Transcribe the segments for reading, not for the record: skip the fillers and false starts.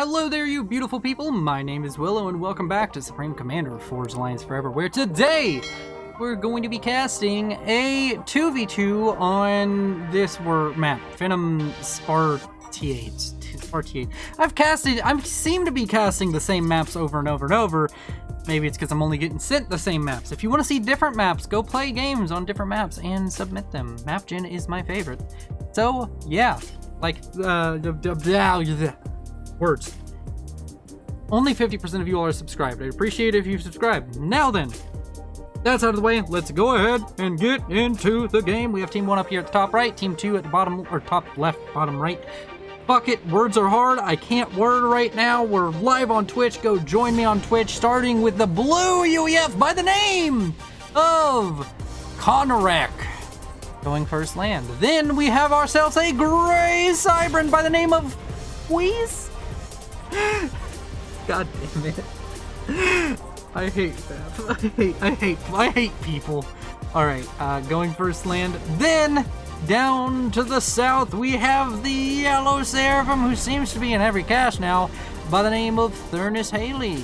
Hello there, you beautiful people. My name is Willow, and welcome back to Supreme Commander of Forged Alliance Forever, where today we're going to be casting a 2v2 on this map, Phenom Spartiate. I seem to be casting the same maps over and over and over. Maybe it's because I'm only getting sent the same maps. If you want to see different maps, go play games on different maps and submit them. Map gen is my favorite. So, yeah. Words. Only 50% of you all are subscribed. I'd appreciate it if you subscribe. Now then, that's out of the way. Let's go ahead and get into the game. We have Team 1 up here at the top right, Team 2 at the bottom, or top left, bottom right. Fuck it, words are hard. I can't word right now. We're live on Twitch. Go join me on Twitch, starting with the blue UEF by the name of Connorek. Going first land. Then we have ourselves a gray Cybran by the name of Wheeze. God damn it. I hate that. I hate people. Alright, going first land. Then, down to the south, we have the yellow Seraphim, who seems to be in every cast now, by the name of Thurnis Haley.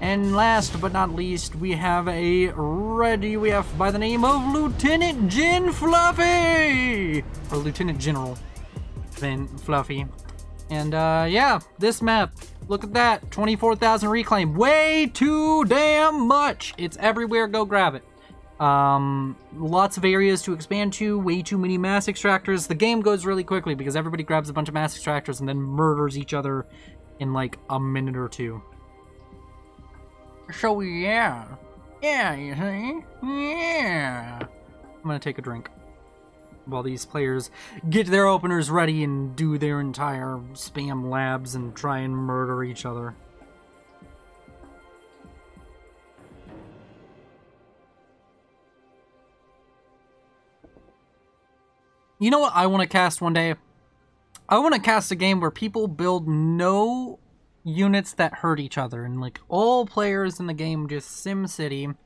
And last but not least, we have a red UEF by the name of Lieutenant Gen Fluffy! Or Lieutenant General Van Fluffy. And yeah, this map, look at that, 24,000 reclaim, way too damn much. It's everywhere, go grab it. Lots of areas to expand to, way too many mass extractors. The game goes really quickly because everybody grabs a bunch of mass extractors and then murders each other in like a minute or two. So yeah, you see, yeah. I'm gonna take a drink while these players get their openers ready and do their entire spam labs and try and murder each other. You know what I want to cast one day? I want to cast a game where people build no units that hurt each other, and like all players in the game just SimCity,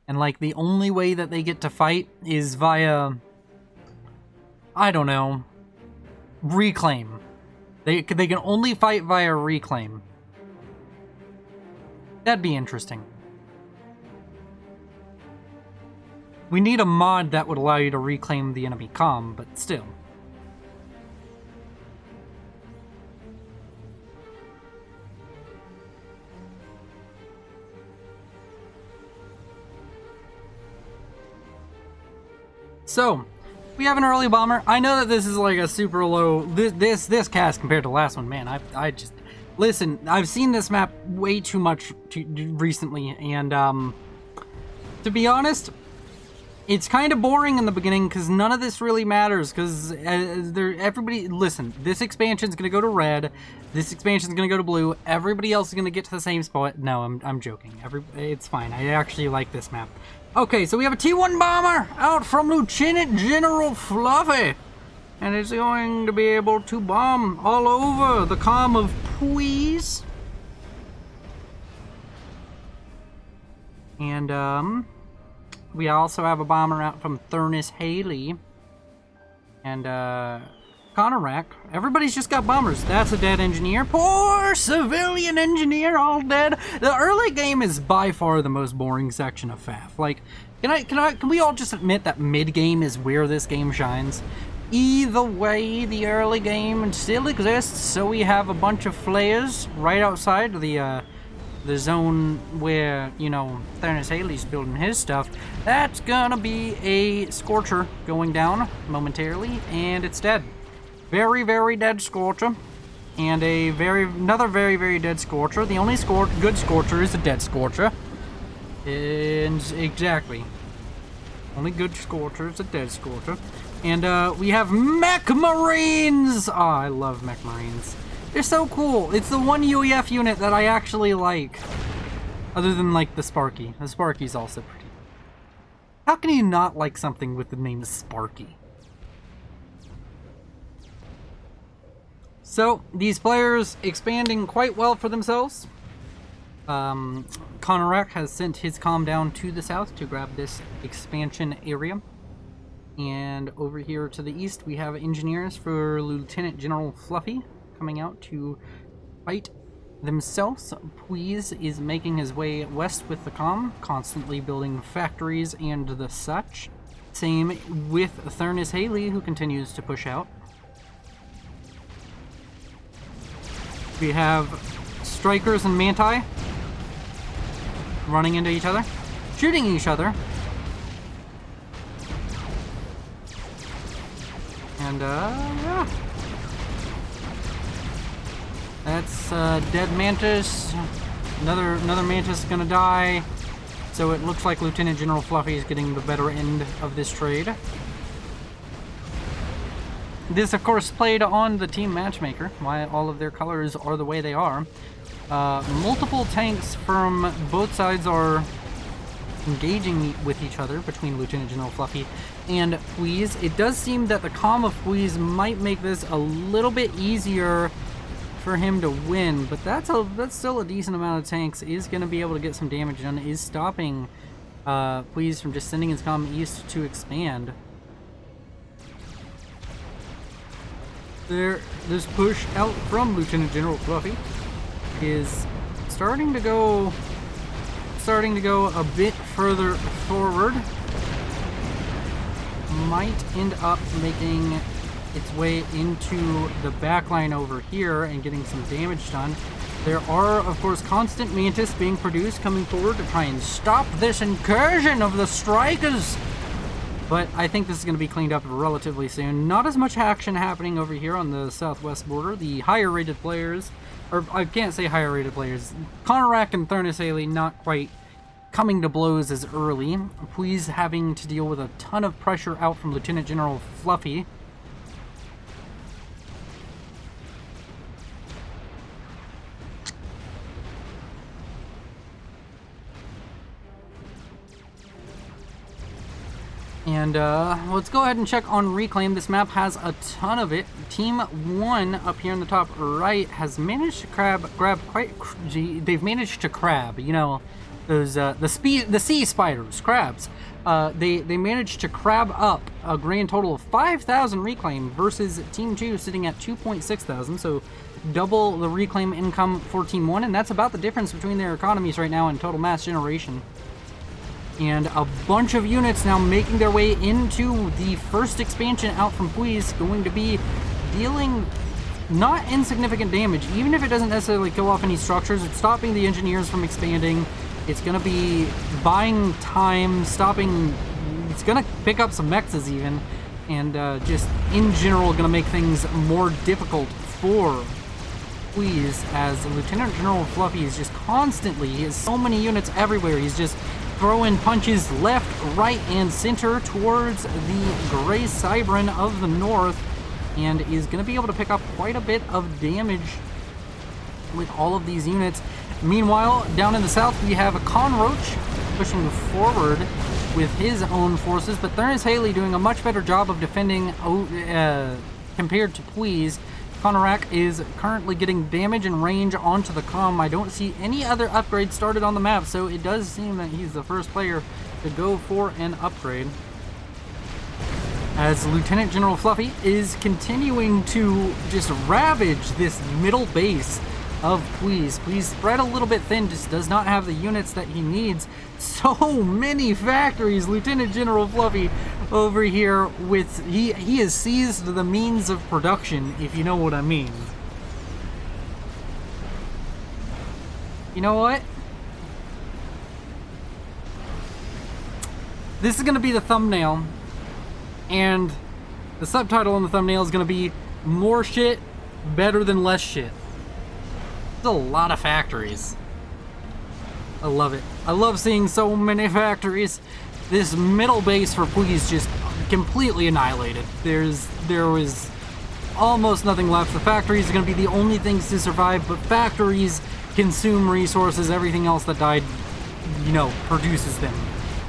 and like the only way that they get to fight is via, I don't know, reclaim. They can only fight via reclaim. That'd be interesting. We need a mod that would allow you to reclaim the enemy comm, but still. So, we have an early bomber. I know that this is like a super low, this cast compared to the last one. Man, I just, listen, I've seen this map way too much recently, and to be honest, it's kind of boring in the beginning because none of this really matters, because everybody, listen, this expansion's going to go to red, this expansion's going to go to blue, everybody else is going to get to the same spot. No, I'm joking. It's fine. I actually like this map. Okay, so we have a T1 bomber out from Lieutenant General Fluffy, and it's going to be able to bomb all over the comm of Please. And we also have a bomber out from Thurnis Haley and Connorek. Everybody's just got bombers. That's a dead engineer. Poor civilian engineer, all dead. The early game is by far the most boring section of FAF. Like, can we all just admit that mid game is where this game shines? Either way, the early game still exists. So we have a bunch of flares right outside the zone where, you know, Thurnis Haley's building his stuff. That's gonna be a Scorcher going down momentarily, and it's dead. Very, very dead Scorcher. And another very, very dead Scorcher. The only good Scorcher is a dead Scorcher. And exactly. Only good Scorcher is a dead Scorcher. And we have Mech Marines! Oh, I love Mech Marines. They're so cool. It's the one UEF unit that I actually like. Other than, like, the Sparky. The Sparky's also pretty. How can you not like something with the name Sparky? So, these players expanding quite well for themselves. Connorek has sent his comm down to the south to grab this expansion area. And over here to the east, we have engineers for Lieutenant General Fluffy coming out to fight themselves. Please is making his way west with the comm, constantly building factories and the such. Same with Thurnis Haley, who continues to push out. We have Strikers and Manti running into each other, shooting each other. And, yeah. That's dead Mantis. Another Mantis gonna die. So it looks like Lieutenant General Fluffy is getting the better end of this trade. This, of course, played on the team matchmaker, why all of their colors are the way they are. Multiple tanks from both sides are engaging with each other between Lieutenant General Fluffy and Please. It does seem that the comm of Please might make this a little bit easier for him to win, but that's still a decent amount of tanks. Is going to be able to get some damage done. Is stopping Please from just sending his comm east to expand. This push out from Lieutenant General Fluffy is starting to go a bit further forward. Might end up making its way into the backline over here and getting some damage done. There are, of course, constant Mantis being produced coming forward to try and stop this incursion of the Strikers. But I think this is going to be cleaned up relatively soon. Not as much action happening over here on the southwest border. The higher rated players, or I can't say higher rated players, Conorak and Thurnis Haley not quite coming to blows as early. Please having to deal with a ton of pressure out from Lieutenant General Fluffy. And let's go ahead and check on Reclaim. This map has a ton of it. Team 1 up here in the top right has managed to they've managed to crab, you know, those the sea spiders, crabs. They managed to crab up a grand total of 5,000 Reclaim versus Team 2 sitting at 2.6 thousand, so double the Reclaim income for Team 1, and that's about the difference between their economies right now in total mass generation. And a bunch of units now making their way into the first expansion out from Puis, going to be dealing not insignificant damage. Even if it doesn't necessarily kill off any structures, it's stopping the engineers from expanding. It's going to be buying time, stopping... It's going to pick up some mexes even, and just in general going to make things more difficult for Puis, as Lieutenant General Fluffy is just constantly... He has so many units everywhere. He's just throwing punches left, right, and center towards the Gray Cybran of the north, and is going to be able to pick up quite a bit of damage with all of these units. Meanwhile, down in the south, we have a Conroach pushing forward with his own forces, but Thurnis Haley doing a much better job of defending compared to Puis. Conorak is currently getting damage and range onto the comm. I don't see any other upgrades started on the map, so it does seem that he's the first player to go for an upgrade. As Lieutenant General Fluffy is continuing to just ravage this middle base of Puis. Puis spread a little bit thin, just does not have the units that he needs. So many factories. Lieutenant General Fluffy over here with... He has seized the means of production, if you know what I mean. You know what? This is going to be the thumbnail, and the subtitle on the thumbnail is going to be more shit, better than less shit. There's a lot of factories. I love it. I love seeing so many factories. This middle base for Puis just completely annihilated. There was almost nothing left. The factories are going to be the only things to survive, but factories consume resources. Everything else that died, you know, produces them.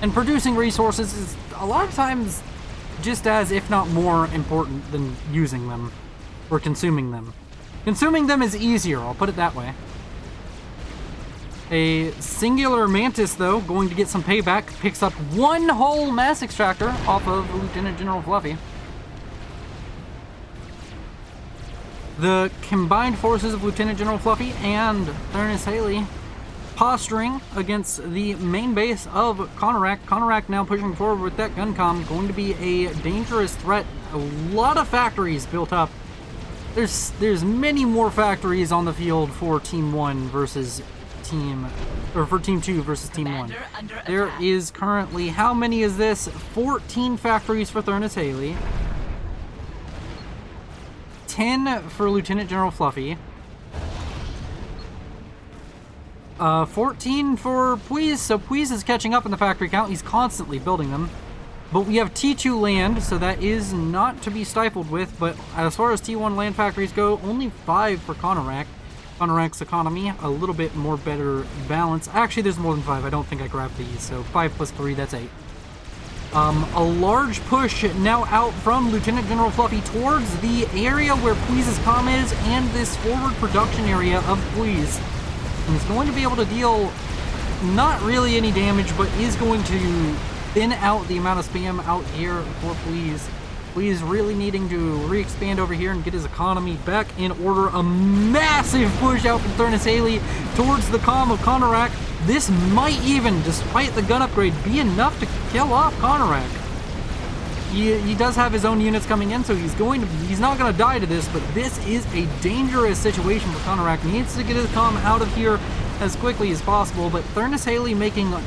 And producing resources is a lot of times just as, if not more, important than using them or consuming them. Consuming them is easier, I'll put it that way. A singular Mantis, though, going to get some payback, picks up one whole mass extractor off of Lieutenant General Fluffy. The combined forces of Lieutenant General Fluffy and Thurnis Haley posturing against the main base of Konarak. Konarak now pushing forward with that gun comm, going to be a dangerous threat. A lot of factories built up. There's many more factories on the field for Team 1 versus Team, or for Team 2 versus Team 1. There is currently, how many is this? 14 factories for Thurnis Haley. 10 for Lieutenant General Fluffy. 14 for Puiz, so Puiz is catching up in the factory count. He's constantly building them. But we have T2 land, so that is not to be stifled with. But as far as T1 land factories go, only 5 for Konarak. Konarak's economy, a little bit more better balance. Actually, there's more than 5. I don't think I grabbed these, so 5 plus 3, that's 8. A large push now out from Lieutenant General Fluffy towards the area where Puiz's comm is and this forward production area of Puiz. And he's going to be able to deal not really any damage, but is going to thin out the amount of spam out here for Puiz. Puiz really needing to re-expand over here and get his economy back in order. A massive push out from Thurnis Haley towards the comm of Konarak. This might even, despite the gun upgrade, be enough to kill off Konarak. He does have his own units coming in, so he's not going to die to this, but this is a dangerous situation for Konarak. Needs to get his comm out of here as quickly as possible, but Thurnis Haley making a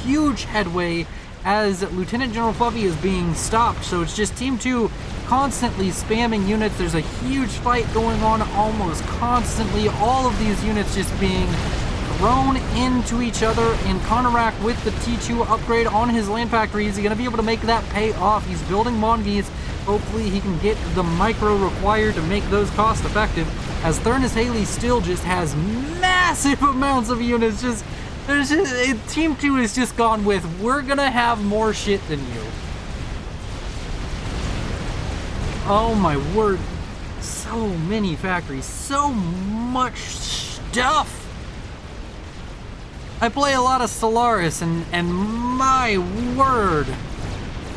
huge headway as Lieutenant General Fluffy is being stopped, so it's just Team 2 constantly spamming units. There's a huge fight going on almost constantly. All of these units just being thrown into each other, and Konarak with the T2 upgrade on his land factory, is he going to be able to make that pay off? He's building Mongees. Hopefully he can get the micro required to make those cost effective, as Thurnis Haley still just has massive amounts of units. Team 2 has just gone with, we're gonna have more shit than you. Oh my word. So many factories. So much stuff. I play a lot of Stellaris, and my word,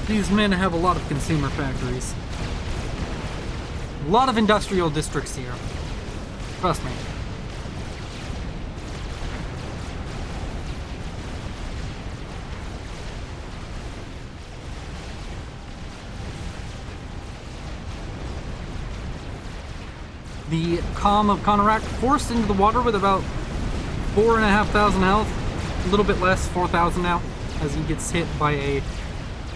these men have a lot of consumer factories. A lot of industrial districts here. Trust me. The comm of Konarak forced into the water with about 4,500 health, a little bit less, 4,000 now, as he gets hit by a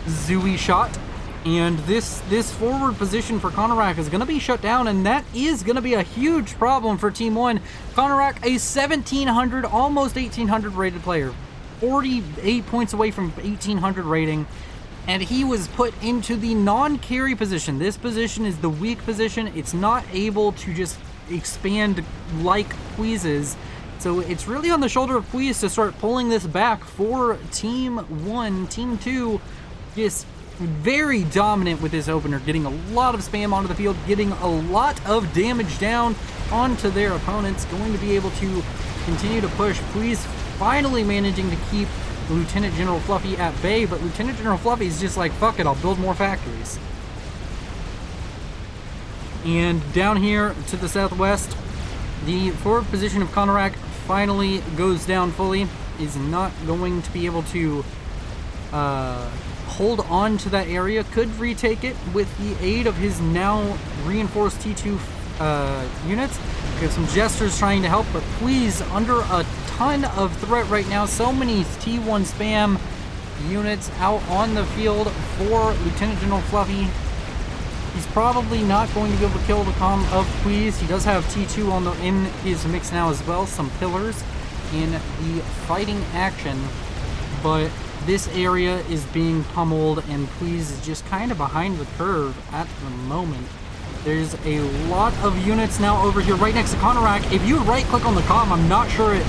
Zooey shot. And this forward position for Konarak is going to be shut down, and that is going to be a huge problem for Team 1. Konarak, a 1,700, almost 1,800 rated player, 48 points away from 1,800 rating, and he was put into the non-carry position. This position is the weak position. It's not able to just expand like Puiz is. So it's really on the shoulder of Puiz to start pulling this back for Team 1. Team 2 just very dominant with this opener, getting a lot of spam onto the field, getting a lot of damage down onto their opponents, going to be able to continue to push. Puiz finally managing to keep Lieutenant General Fluffy at bay, but Lieutenant General Fluffy is just like, fuck it, I'll build more factories. And down here to the southwest, the forward position of Konarak finally goes down fully. Is not going to be able to hold on to that area. Could retake it with the aid of his now reinforced T2 units. We have some jesters trying to help, but Puiz under a ton of threat right now. So many T1 spam units out on the field for Lieutenant General Fluffy. He's probably not going to be able to kill the comm of Puiz. He does have T2 in his mix now as well. Some pillars in the fighting action, but this area is being pummeled, and Puiz is just kind of behind the curve at the moment. There's a lot of units now over here right next to Konarak. If you right click on the comm, I'm not sure it...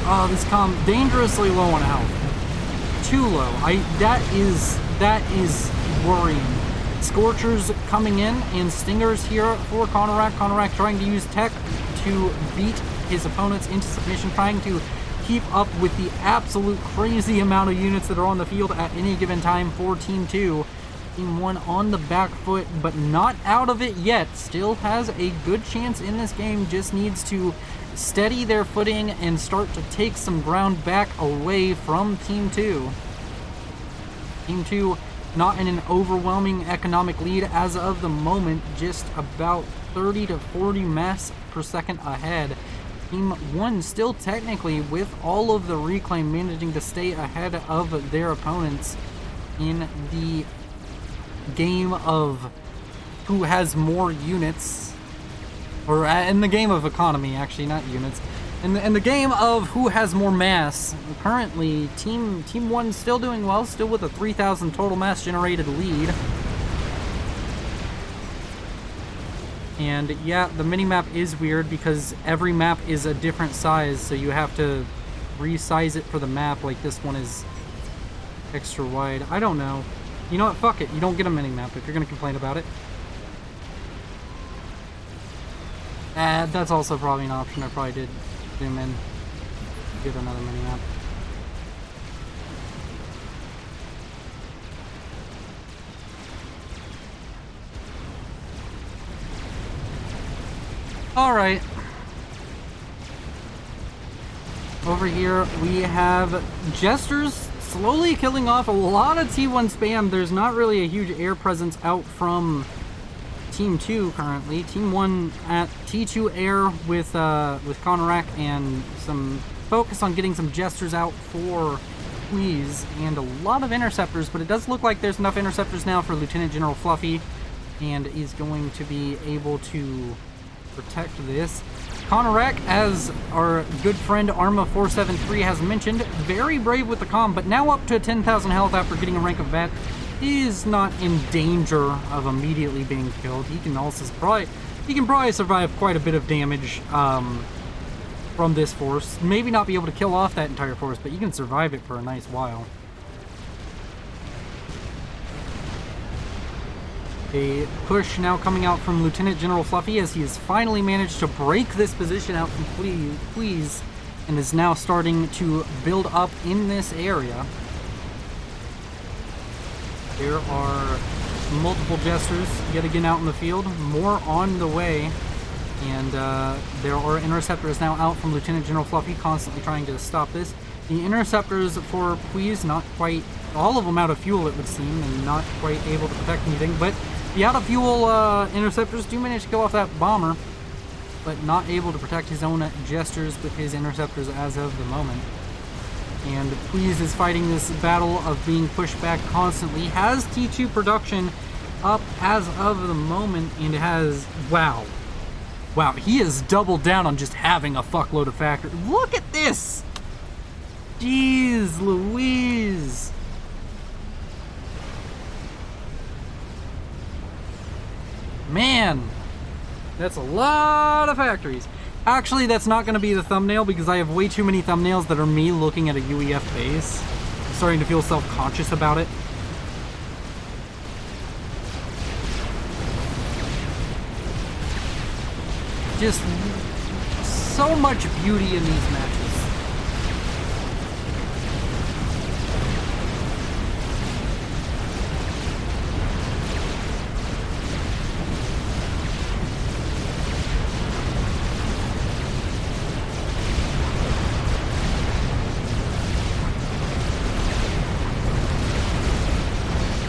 Oh, this comm dangerously low on health. Too low. That is worrying. Scorchers coming in and Stingers here for Konarak. Konarak trying to use tech to beat his opponents into submission, trying to keep up with the absolute crazy amount of units that are on the field at any given time for Team 2. Team 1 on the back foot, but not out of it yet. Still has a good chance in this game. Just needs to steady their footing and start to take some ground back away from Team 2. Team 2 not in an overwhelming economic lead as of the moment, just about 30 to 40 mass per second ahead. Team 1 still technically, with all of the reclaim, managing to stay ahead of their opponents in the game of who has more units, or in the game of economy, actually, not units. In the game of who has more mass. Currently, Team 1 still doing well, still with a 3,000 total mass generated lead. And yeah, the mini-map is weird because every map is a different size, so you have to resize it for the map. Like this one is extra wide. I don't know. You know what? Fuck it. You don't get a mini-map if you're going to complain about it. That's also probably an option. I probably did zoom in. Get another mini-map. Alright. Over here we have Jesters slowly killing off a lot of T1 spam. There's not really a huge air presence out from Team 2 currently. Team 1 at T2 air with Konarak and some focus on getting some Jesters out for Please and a lot of interceptors, but it does look like there's enough interceptors now for Lieutenant General Fluffy, and is going to be able to protect this. Konarak, as our good friend Arma473 has mentioned, very brave with the comm, but now up to 10,000 health after getting a rank of vet. He is not in danger of immediately being killed. He can probably survive quite a bit of damage from this force. Maybe not be able to kill off that entire force, but you can survive it for a nice while. A push now coming out from Lieutenant General Fluffy as he has finally managed to break this position out from Please and is now starting to build up in this area. There are multiple Jesters yet again out in the field, more on the way, and there are interceptors now out from Lieutenant General Fluffy, constantly trying to stop this. The interceptors for Please, not quite, all of them out of fuel it would seem, and not quite able to protect anything, but the out of fuel interceptors do manage to kill off that bomber, but not able to protect his own Jesters with his interceptors as of the moment. And Please is fighting this battle of being pushed back constantly. Has T2 production up as of the moment, and has, wow, he has doubled down on just having a fuckload of factory. Look at this! Jeez Louise! Man, that's a lot of factories. Actually, that's not going to be the thumbnail because I have way too many thumbnails that are me looking at a UEF base. I'm starting to feel self-conscious about it. Just so much beauty in these matches.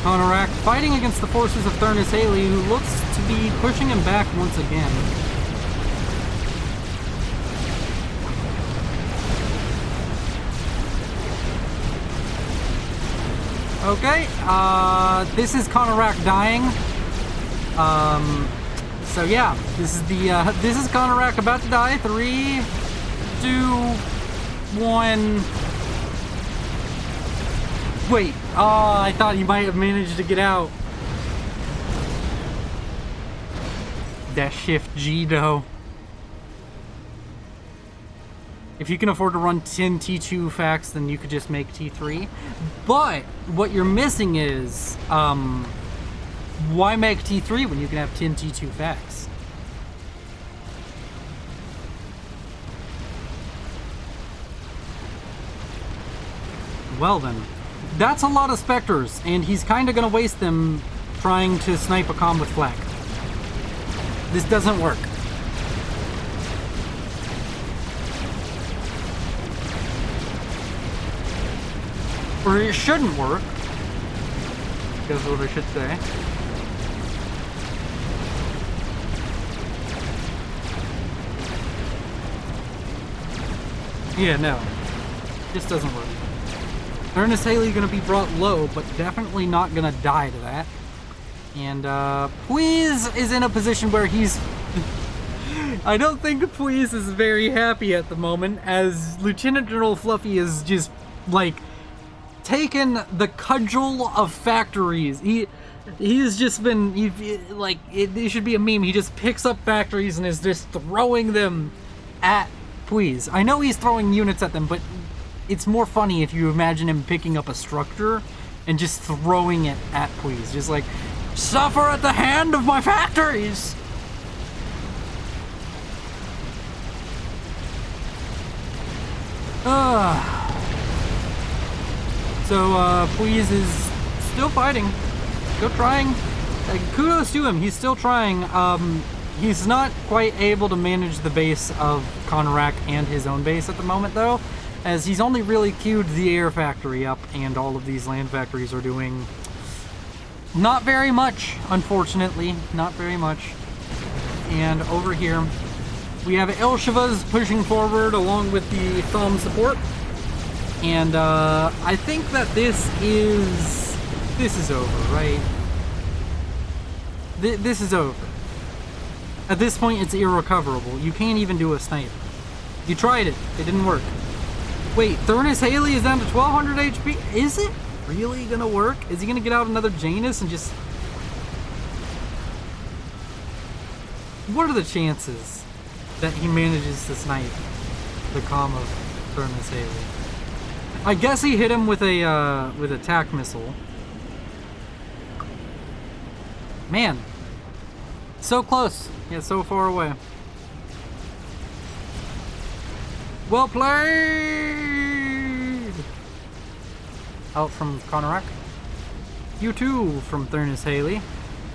Konarak fighting against the forces of Thurnus Haley, who looks to be pushing him back once again. Okay, this is Konarak dying. So yeah, this is Konarak about to die. 3, 2, 1. Wait, I thought he might have managed to get out. That shift G though. If you can afford to run 10 T2 facts, then you could just make T3. But what you're missing is, why make T3 when you can have 10 T2 facts? Well then, that's a lot of Spectres, and he's kind of going to waste them trying to snipe a comm with flag. This doesn't work. Or it shouldn't work. That's what I should say. Yeah, no. This doesn't work. Ernest Haley gonna be brought low, but definitely not gonna die to that. And Please is in a position where he's... I don't think Please is very happy at the moment, as Lieutenant General Fluffy is just, like, taken the cudgel of factories. He's just been, it should be a meme. He just picks up factories and is just throwing them at Please. I know he's throwing units at them, but it's more funny if you imagine him picking up a structure and just throwing it at Please. Just like, suffer at the hand of my factories! So, Please is still fighting. Still trying. Kudos to him, he's still trying. He's not quite able to manage the base of Konarak and his own base at the moment, though, as he's only really queued the air factory up, and all of these land factories are doing not very much, unfortunately. Not very much. And over here, we have Elshevas pushing forward along with the Thumb support. And I think that this is over, right? This is over. At this point, it's irrecoverable. You can't even do a snipe. You tried it. It didn't work. Wait, Thurnis Haley is down to 1200 HP? Is it really gonna work? Is he gonna get out another Janus and just... What are the chances that he manages to snipe the comm of Thurnis Haley? I guess he hit him with a tac missile. Man. So close, yet so far away. Well played! Out from Konarak. You too from Thurnis Haley.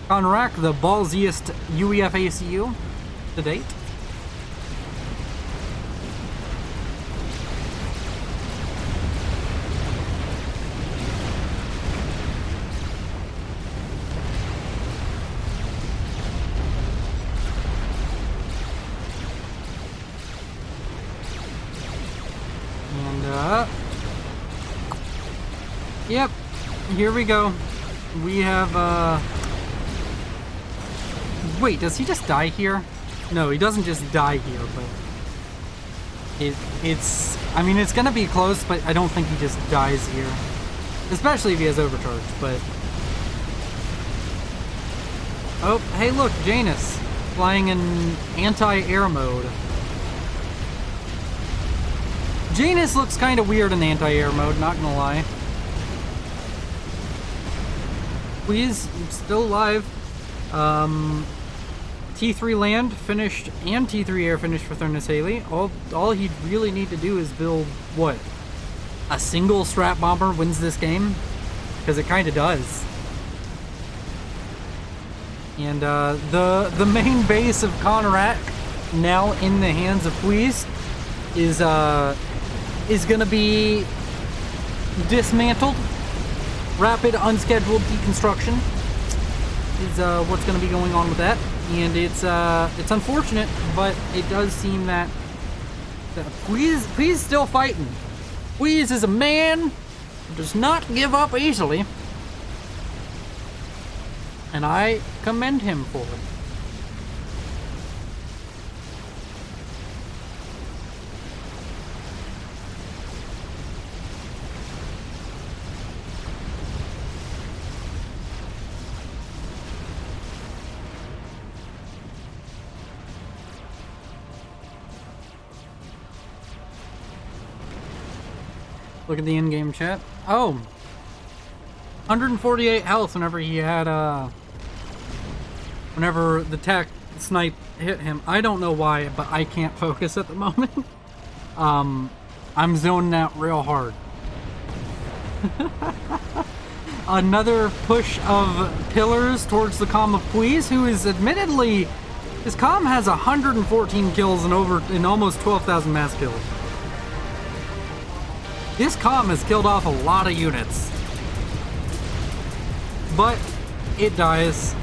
Konarak, the ballsiest UEF ACU to date. Yep, here we go. We have, Wait, does he just die here? No, he doesn't just die here, but... It's... I mean, it's gonna be close, but I don't think he just dies here. Especially if he has overcharge, but... Oh, hey look, Janus. Flying in anti-air mode. Janus looks kind of weird in anti-air mode, not gonna lie. Please, still alive. T3 land finished and T3 air finished for Thurnis Haley. All he'd really need to do is build, what? A single strat bomber wins this game? Because it kind of does. And the main base of Konarak, now in the hands of Please, is gonna be dismantled. Rapid unscheduled deconstruction is what's going to be going on with that, and it's unfortunate, but it does seem that Please still fighting. Please is a man who does not give up easily, and I commend him for it. Look at the in-game chat. Oh! 148 health whenever he had, whenever the tac snipe hit him. I don't know why, but I can't focus at the moment. I'm zoning out real hard. another push of pillars towards the Calm of Puys, who is admittedly, his Calm has 114 kills and almost 12,000 mass kills. This Calm has killed off a lot of units, but it dies.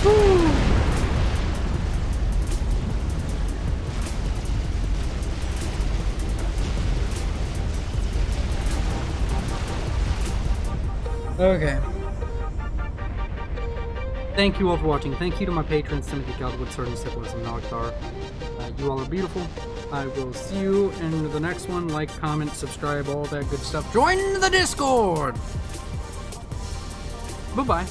Woo. Okay. Thank you all for watching. Thank you to my patrons, Timothy Godwood, Certain Syphilis, and Nogthar. You all are beautiful. I will see you in the next one. Like, comment, subscribe, all that good stuff. Join the Discord! Bye-bye.